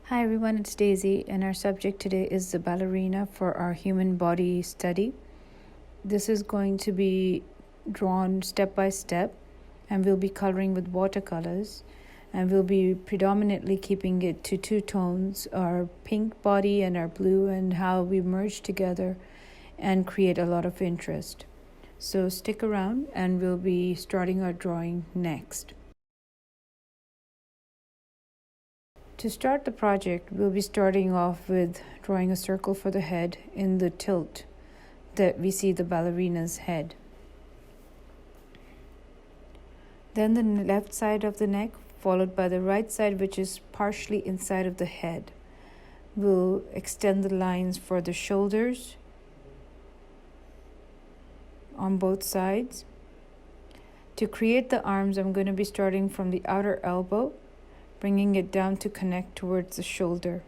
Hi everyone, it's Daisy, and our subject today is the ballerina for our human body study. This is going to be drawn step by step, and we'll be coloring with watercolors, and we'll be predominantly keeping it to two tones, our pink body and our blue, and how we merge together and create a lot of interest. So stick around, and we'll be starting our drawing next. To start the project, we'll be starting off with drawing a circle for the head in the tilt that we see the ballerina's head. Then the left side of the neck, followed by the right side, which is partially inside of the head. We'll extend the lines for the shoulders on both sides. To create the arms, I'm going to be starting from the outer elbow, bringing it down to connect towards the shoulder.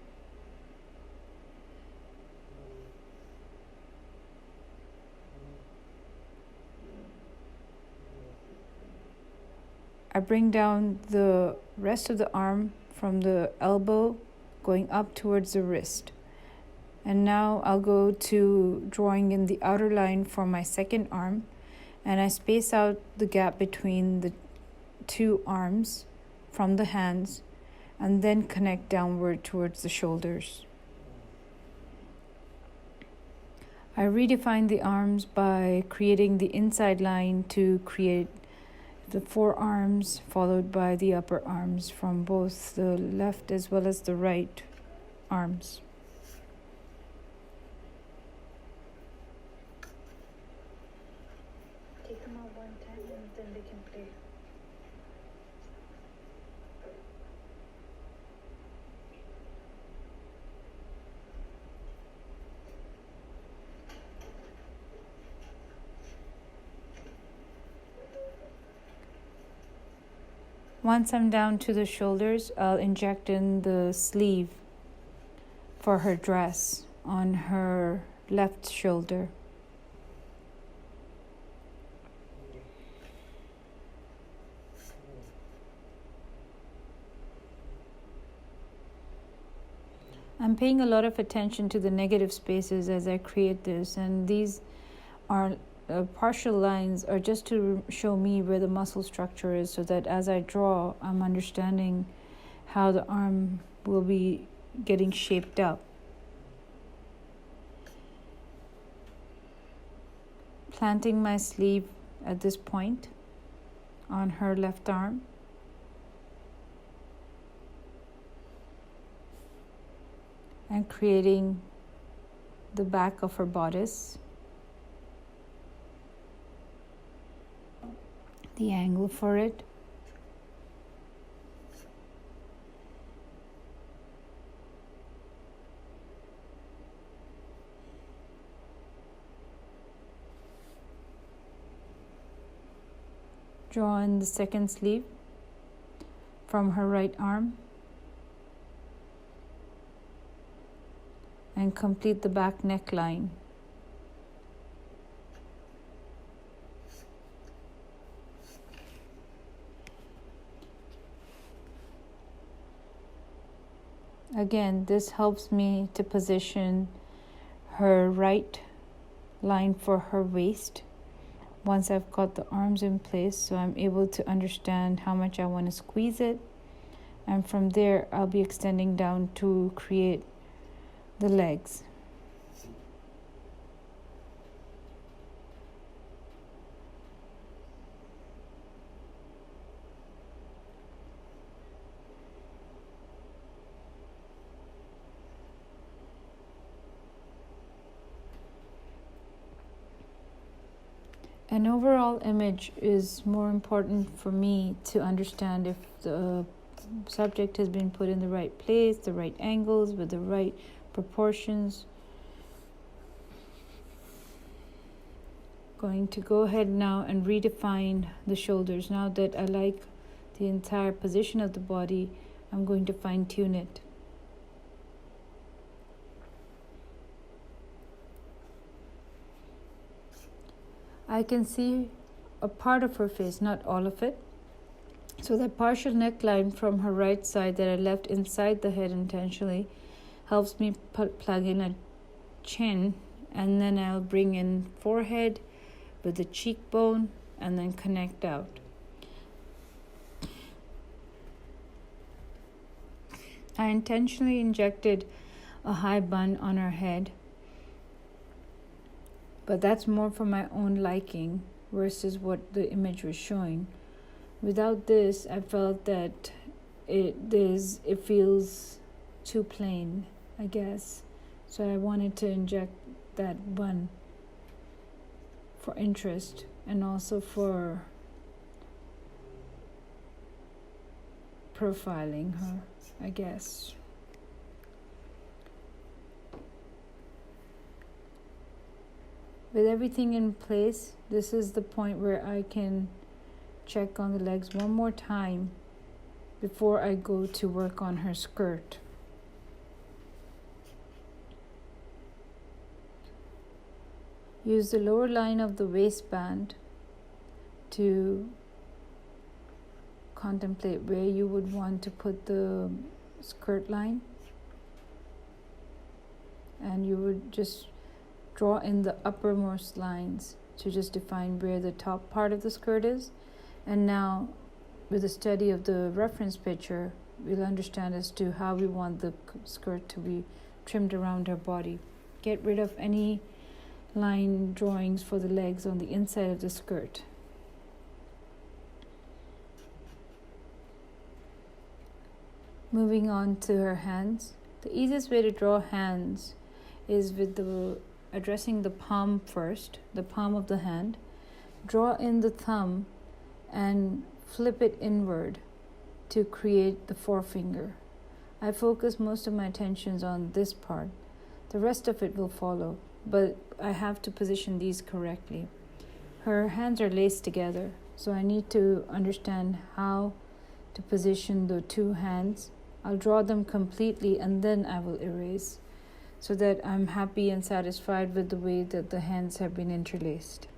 I bring down the rest of the arm from the elbow going up towards the wrist. And now I'll go to drawing in the outer line for my second arm, and I space out the gap between the two arms from the hands, and then connect downward towards the shoulders. I redefine the arms by creating the inside line to create the forearms, followed by the upper arms from both the left as well as the right arms. Take them out one time and then they can play. Once I'm down to the shoulders, I'll inject in the sleeve for her dress on her left shoulder. I'm paying a lot of attention to the negative spaces as I create this, and these are partial lines are just to show me where the muscle structure is, so that as I draw, I'm understanding how the arm will be getting shaped up. Planting my sleeve at this point on her left arm. And creating the back of her bodice, the angle for it. Draw in the second sleeve from her right arm. And complete the back neckline. Again, this helps me to position her right line for her waist once I've got the arms in place, so I'm able to understand how much I want to squeeze it. And from there, I'll be extending down to create the legs. An overall image is more important for me to understand if the subject has been put in the right place, the right angles, with the right proportions. Going to go ahead now and redefine the shoulders. Now that I like the entire position of the body, I'm going to fine tune it. I can see a part of her face, not all of it. So that partial neckline from her right side that I left inside the head intentionally helps me plug in a chin, and then I'll bring in forehead with the cheekbone and then connect out. I intentionally injected a high bun on her head, but that's more for my own liking versus what the image was showing. Without this, I felt that it feels too plain, I guess. So I wanted to inject that bun for interest and also for profiling her, I guess. With everything in place, this is the point where I can check on the legs one more time before I go to work on her skirt. Use the lower line of the waistband to contemplate where you would want to put the skirt line, and you would just draw in the uppermost lines to just define where the top part of the skirt is. And now, with the study of the reference picture, we'll understand as to how we want the skirt to be trimmed around her body. Get rid of any line drawings for the legs on the inside of the skirt. Moving on to her hands. The easiest way to draw hands is with addressing the palm first, the palm of the hand. Draw in the thumb and flip it inward to create the forefinger. I focus most of my attentions on this part. The rest of it will follow, but I have to position these correctly. Her hands are laced together, so I need to understand how to position the two hands. I'll draw them completely and then I will erase, so that I'm happy and satisfied with the way that the hands have been interlaced.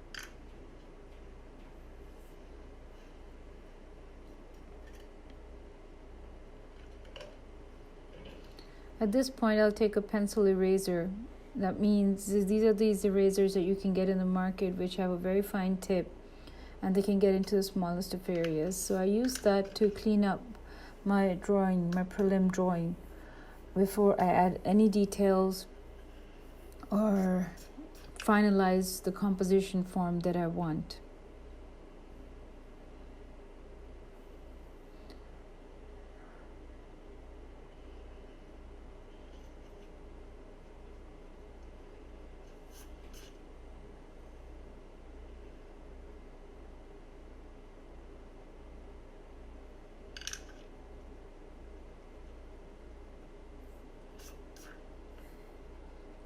At this point, I'll take a pencil eraser. That means these are these erasers that you can get in the market, which have a very fine tip and they can get into the smallest of areas. So I use that to clean up my drawing, my prelim drawing, before I add any details or finalize the composition form that I want.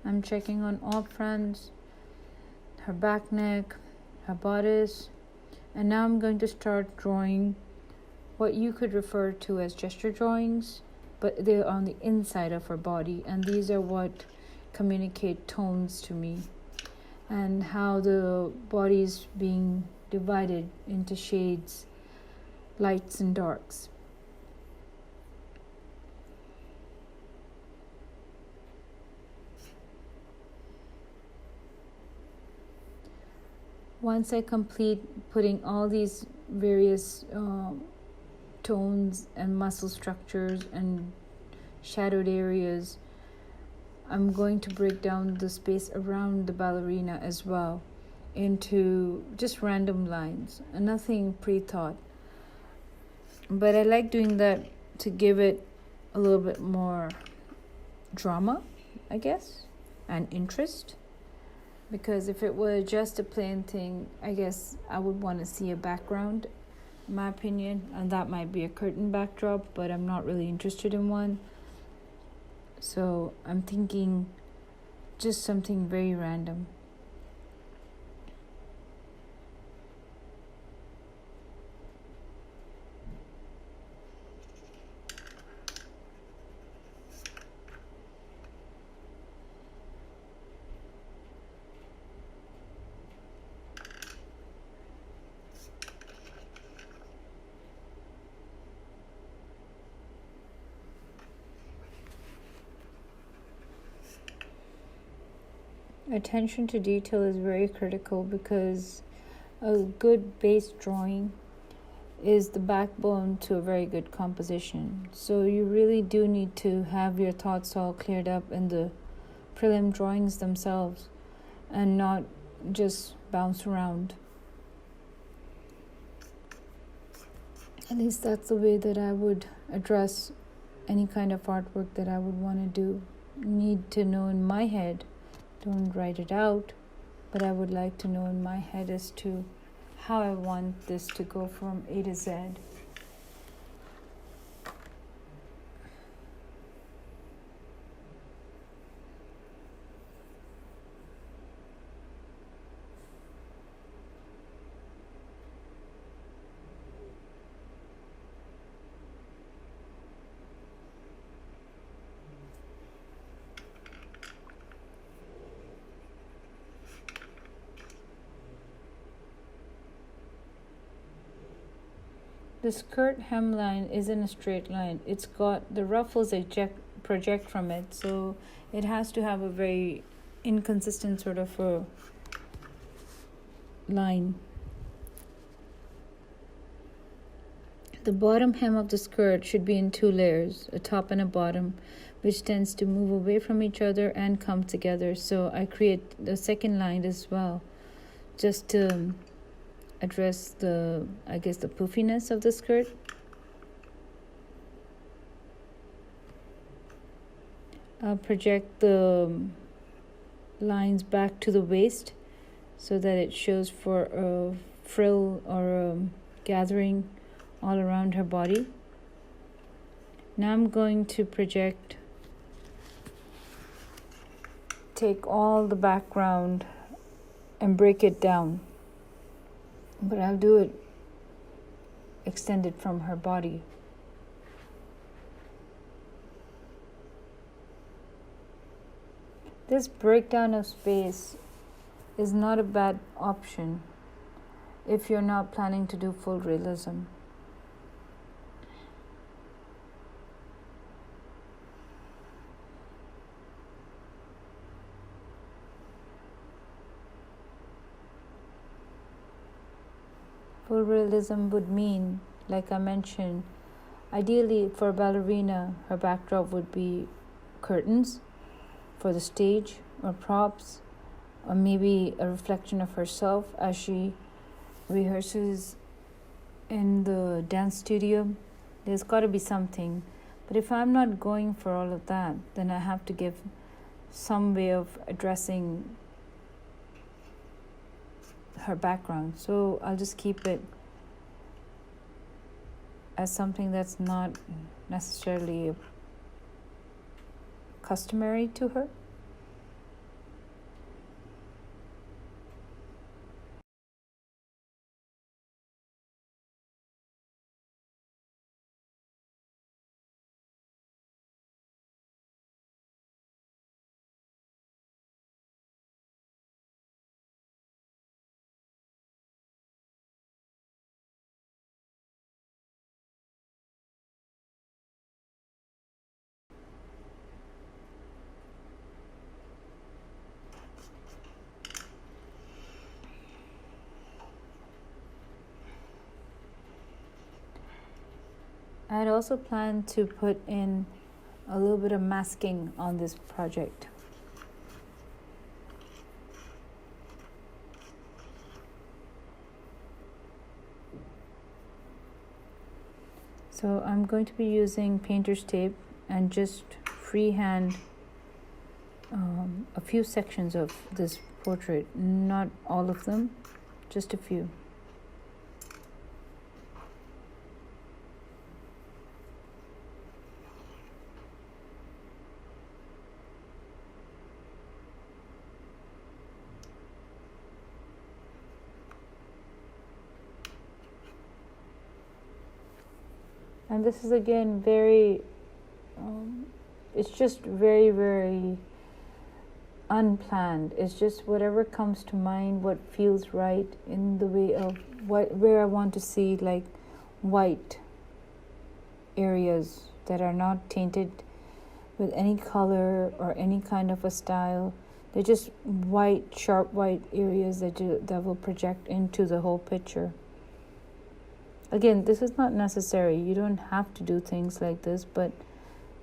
I'm checking on all fronts, her back neck, her bodice, and now I'm going to start drawing what you could refer to as gesture drawings, but they're on the inside of her body, and these are what communicate tones to me and how the body is being divided into shades, lights and darks. Once I complete putting all these various tones and muscle structures and shadowed areas, I'm going to break down the space around the ballerina as well into just random lines and nothing pre-thought. But I like doing that to give it a little bit more drama, I guess, and interest. Because if it were just a plain thing, I guess I would want to see a background, in my opinion, and that might be a curtain backdrop, but I'm not really interested in one. So I'm thinking just something very random. Attention to detail is very critical because a good base drawing is the backbone to a very good composition. So you really do need to have your thoughts all cleared up in the prelim drawings themselves and not just bounce around. At least that's the way that I would address any kind of artwork that I would want to do. Need to know in my head, don't write it out, but I would like to know in my head as to how I want this to go from A to Z. The skirt hemline isn't a straight line. It's got the ruffles project from it, so it has to have a very inconsistent sort of a line. The bottom hem of the skirt should be in two layers, a top and a bottom, which tends to move away from each other and come together. So I create the second line as well, just to address the poofiness of the skirt. I'll project the lines back to the waist so that it shows for a frill or a gathering all around her body. Now I'm going to take all the background and break it down. But I'll do it extended from her body. This breakdown of space is not a bad option if you're not planning to do full realism. Full realism would mean, like I mentioned, ideally for a ballerina, her backdrop would be curtains for the stage or props, or maybe a reflection of herself as she rehearses in the dance studio. There's got to be something. But if I'm not going for all of that, then I have to give some way of addressing her background. So I'll just keep it as something that's not necessarily customary to her. I had also planned to put in a little bit of masking on this project. So I'm going to be using painter's tape and just freehand a few sections of this portrait, not all of them, just a few. And this is again it's just very, very unplanned. It's just whatever comes to mind, what feels right in the way of where I want to see like white areas that are not tainted with any color or any kind of a style, They're just white, sharp white areas that will project into the whole picture. Again, this is not necessary. You don't have to do things like this, but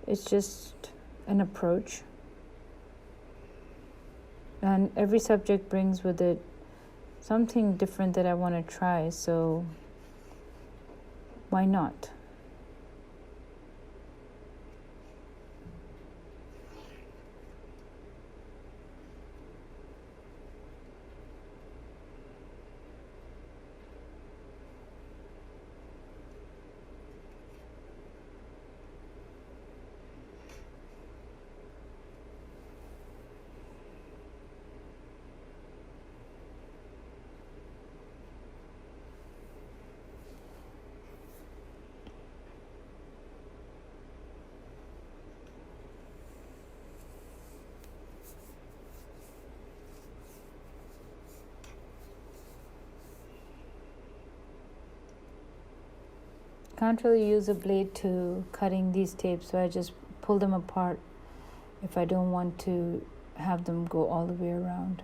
it's just an approach. And every subject brings with it something different that I want to try, so why not? Can't really use a blade to cutting these tapes, so I just pull them apart if I don't want to have them go all the way around.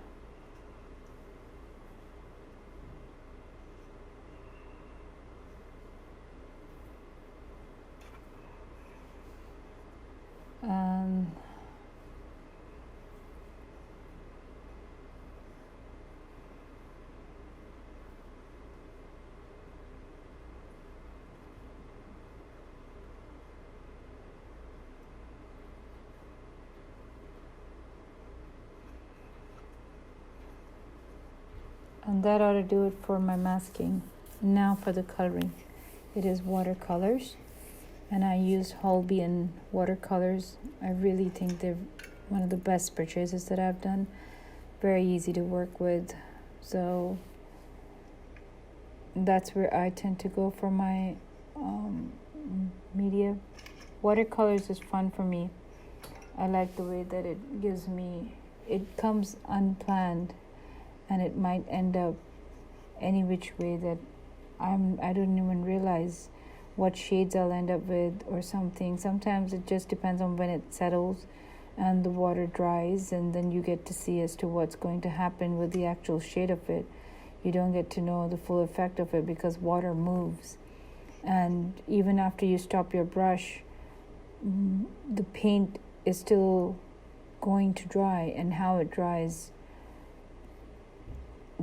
And that ought to do it for my masking. Now for the coloring. It is watercolors, and I use Holbein watercolors. I really think they're one of the best purchases that I've done. Very easy to work with. So that's where I tend to go for my media. Watercolors is fun for me. I like the way that it gives me, it comes unplanned, and it might end up any which way that I don't even realize what shades I'll end up with or something. Sometimes it just depends on when it settles and the water dries, and then you get to see as to what's going to happen with the actual shade of it. You don't get to know the full effect of it because water moves. And even after you stop your brush, the paint is still going to dry, and how it dries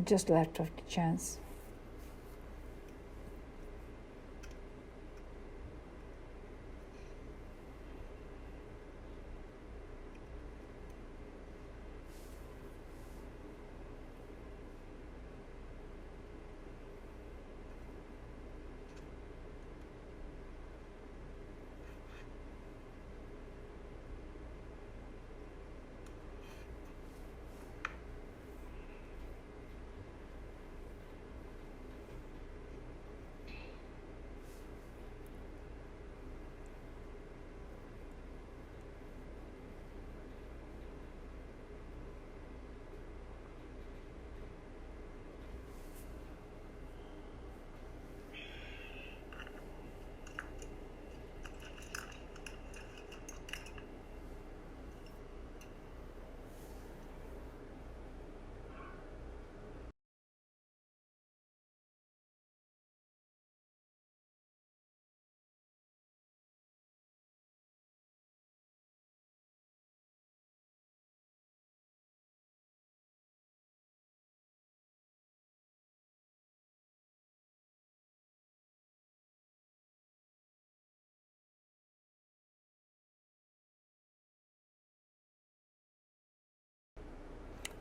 just left of the chance.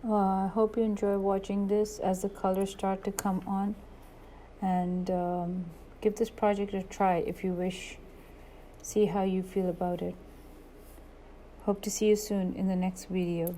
I hope you enjoy watching this as the colors start to come on, and give this project a try if you wish. See how you feel about it. Hope to see you soon in the next video.